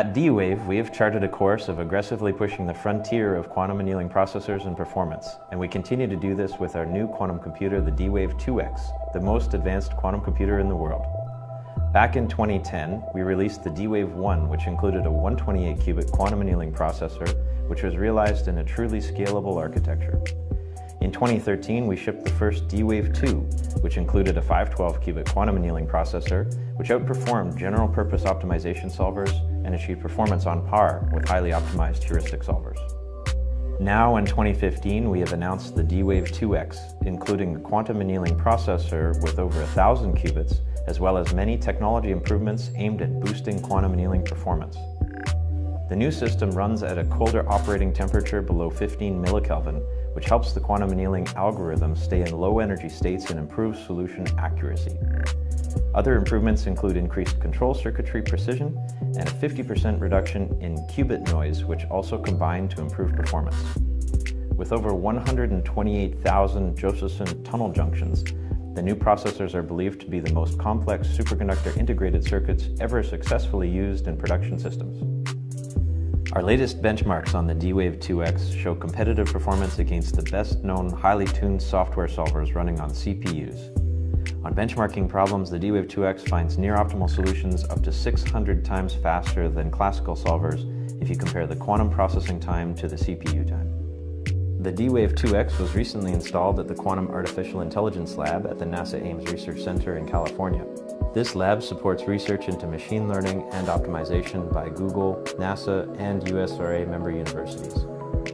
At D-Wave, we have charted a course of aggressively pushing the frontier of quantum annealing processors and performance, and we continue to do this with our new quantum computer, the D-Wave 2X, the most advanced quantum computer in the world. Back in 2010, we released the D-Wave 1, which included a 128-qubit quantum annealing processor, which was realized in a truly scalable architecture. In 2013, we shipped the first D-Wave 2, which included a 512-qubit quantum annealing processor, which outperformed general-purpose optimization solvers and achieved performance on par with highly optimized heuristic solvers. Now in 2015, we have announced the D-Wave 2X, including a quantum annealing processor with over 1,000 qubits, as well as many technology improvements aimed at boosting quantum annealing performance. The new system runs at a colder operating temperature below 15 millikelvin, which helps the quantum annealing algorithm stay in low energy states and improves solution accuracy. Other improvements include increased control circuitry precision and a 50% reduction in qubit noise, which also combine to improve performance. With over 128,000 Josephson tunnel junctions, the new processors are believed to be the most complex superconductor integrated circuits ever successfully used in production systems. Our latest benchmarks on the D-Wave 2X show competitive performance against the best-known highly tuned software solvers running on CPUs. On benchmarking problems, the D-Wave 2X finds near-optimal solutions up to 600 times faster than classical solvers if you compare the quantum processing time to the CPU time. The D-Wave 2X was recently installed at the Quantum Artificial Intelligence Lab at the NASA Ames Research Center in California. This lab supports research into machine learning and optimization by Google, NASA, and USRA member universities.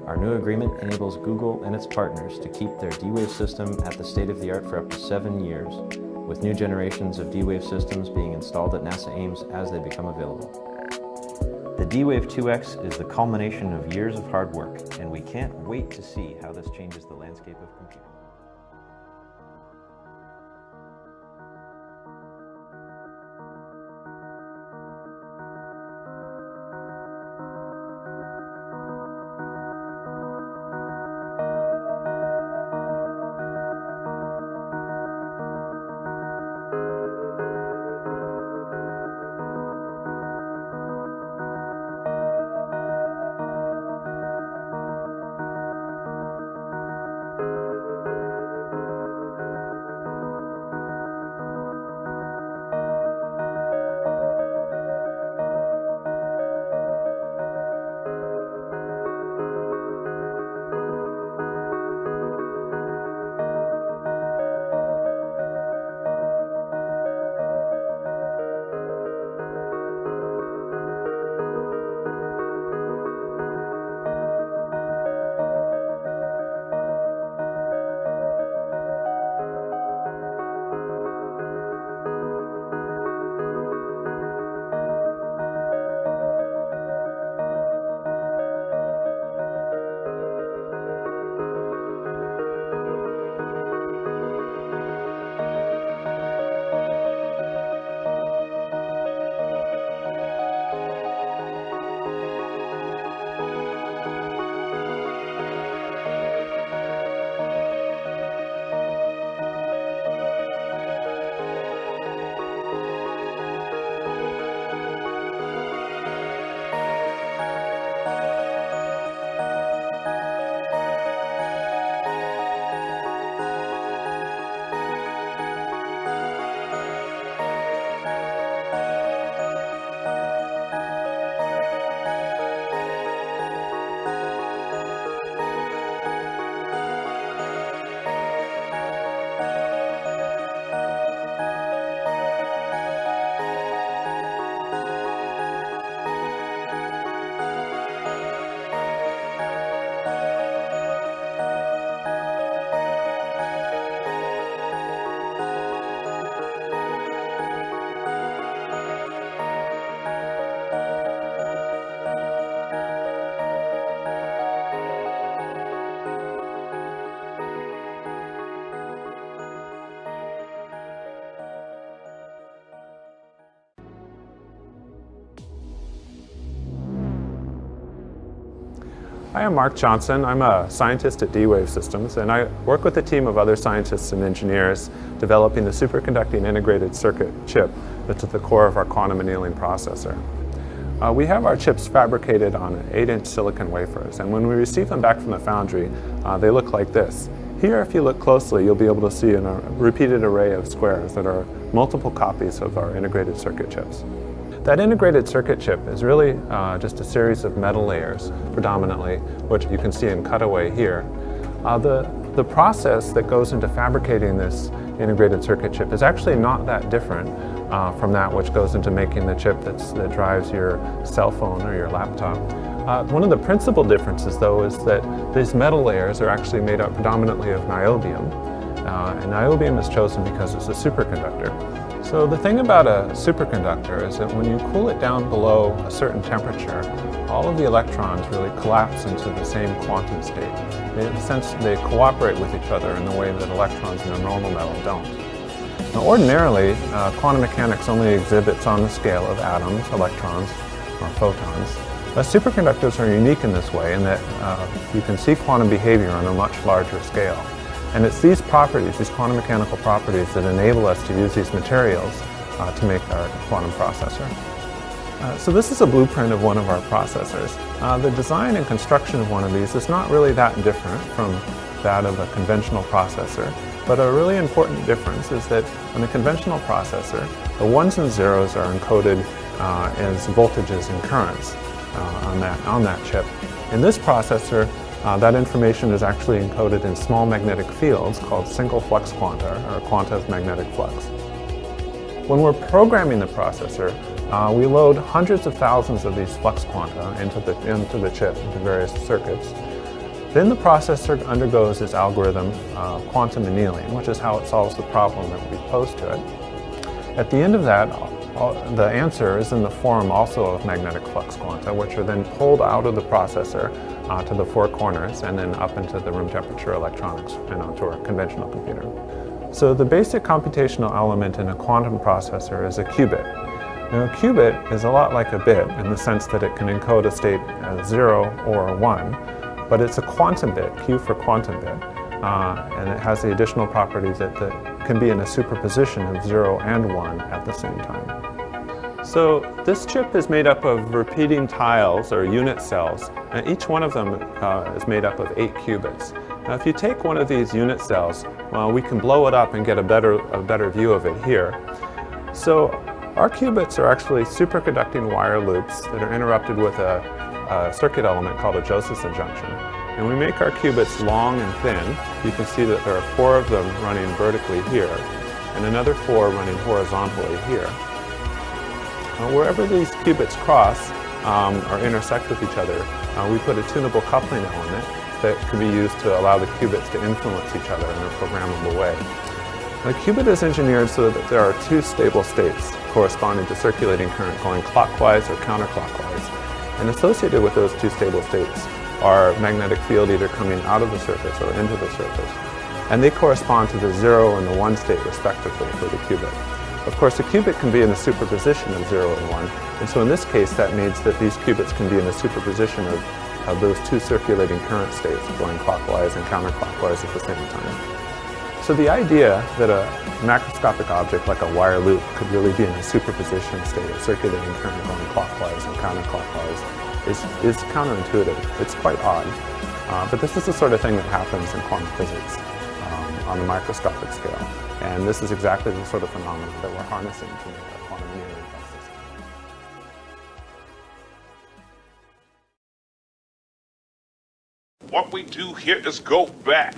Our new agreement enables Google and its partners to keep their D-Wave system at the state-of-the-art for up to 7 years, with new generations of D-Wave systems being installed at NASA Ames as they become available. The D-Wave 2X is the culmination of years of hard work, and we can't wait to see how this changes the landscape of computing. Hi, I'm Mark Johnson. I'm a scientist at D-Wave Systems, and I work with a team of other scientists and engineers developing the superconducting integrated circuit chip that's at the core of our quantum annealing processor. We have our chips fabricated on 8-inch silicon wafers, and when we receive them back from the foundry, they look like this. Here, if you look closely, you'll be able to see a repeated array of squares that are multiple copies of our integrated circuit chips. That integrated circuit chip is really just a series of metal layers, predominantly, which you can see in cutaway here. The process that goes into fabricating this integrated circuit chip is actually not that different from that which goes into making the chip that drives your cell phone or your laptop. One of the principal differences, though, is that these metal layers are actually made up predominantly of niobium. And niobium is chosen because it's a superconductor. So the thing about a superconductor is that when you cool it down below a certain temperature, all of the electrons really collapse into the same quantum state. In a sense, they cooperate with each other in the way that electrons in a normal metal don't. Now, ordinarily, quantum mechanics only exhibits on the scale of atoms, electrons, or photons. But superconductors are unique in this way in that you can see quantum behavior on a much larger scale. And it's these properties, these quantum mechanical properties, that enable us to use these materials to make our quantum processor. So this is a blueprint of one of our processors. The design and construction of one of these is not really that different from that of a conventional processor, but a really important difference is that on a conventional processor, the ones and zeros are encoded as voltages and currents on that chip. In this processor, that information is actually encoded in small magnetic fields called single flux quanta, or quanta of magnetic flux. When we're programming the processor, we load hundreds of thousands of these flux quanta into the chip, into various circuits. Then the processor undergoes this algorithm, quantum annealing, which is how it solves the problem that we pose to it. At the end of that, the answer is in the form also of magnetic flux quanta, which are then pulled out of the processor to the four corners and then up into the room temperature electronics and onto our conventional computer. So the basic computational element in a quantum processor is a qubit. Now, a qubit is a lot like a bit in the sense that it can encode a state as 0 or a 1, but it's a quantum bit, Q for quantum bit, and it has the additional property that can be in a superposition of 0 and 1 at the same time. So this chip is made up of repeating tiles or unit cells, and each one of them is made up of 8 qubits. Now, if you take one of these unit cells, well, we can blow it up and get a better view of it here. So our qubits are actually superconducting wire loops that are interrupted with a circuit element called a Josephson junction. And we make our qubits long and thin. You can see that there are 4 of them running vertically here, and another 4 running horizontally here. Wherever these qubits cross or intersect with each other, we put a tunable coupling element that can be used to allow the qubits to influence each other in a programmable way. The qubit is engineered so that there are 2 stable states corresponding to circulating current going clockwise or counterclockwise. And associated with those 2 stable states are magnetic field either coming out of the surface or into the surface. And they correspond to the 0 and the 1 state respectively for the qubit. Of course, a qubit can be in a superposition of 0 and 1, and so in this case that means that these qubits can be in a superposition of those 2 circulating current states going clockwise and counterclockwise at the same time. So the idea that a macroscopic object like a wire loop could really be in a superposition state of circulating current going clockwise and counterclockwise is counterintuitive. It's quite odd, but this is the sort of thing that happens in quantum physics on a microscopic scale. And this is exactly the sort of phenomenon that we're harnessing to make our quantum annealing process. What we do here is go back.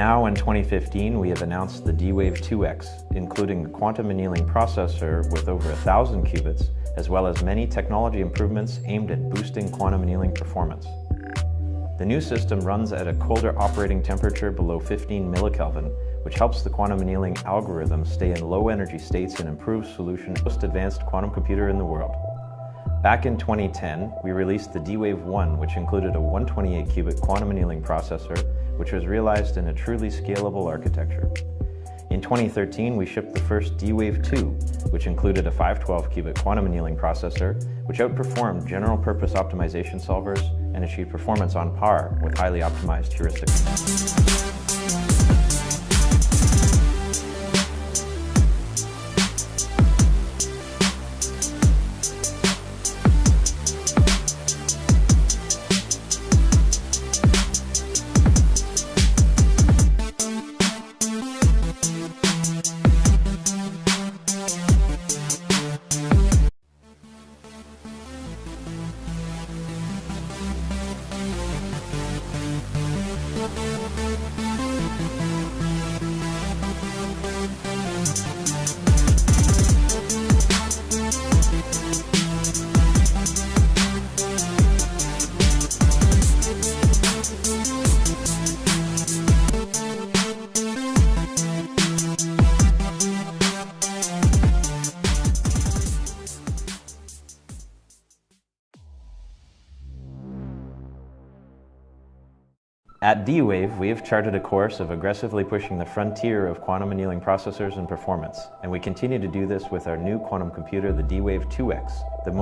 Now in 2015, we have announced the D-Wave 2X, including a quantum annealing processor with over 1,000 qubits, as well as many technology improvements aimed at boosting quantum annealing performance. The new system runs at a colder operating temperature below 15 millikelvin, which helps the quantum annealing algorithm stay in low energy states and improves solution to the most advanced quantum computer in the world. Back in 2010, we released the D-Wave 1, which included a 128-qubit quantum annealing processor, which was realized in a truly scalable architecture. In 2013, we shipped the first D-Wave 2, which included a 512-qubit quantum annealing processor, which outperformed general-purpose optimization solvers and achieved performance on par with highly optimized heuristics. At D-Wave, we have charted a course of aggressively pushing the frontier of quantum annealing processors and performance, and we continue to do this with our new quantum computer, the D-Wave 2X, the most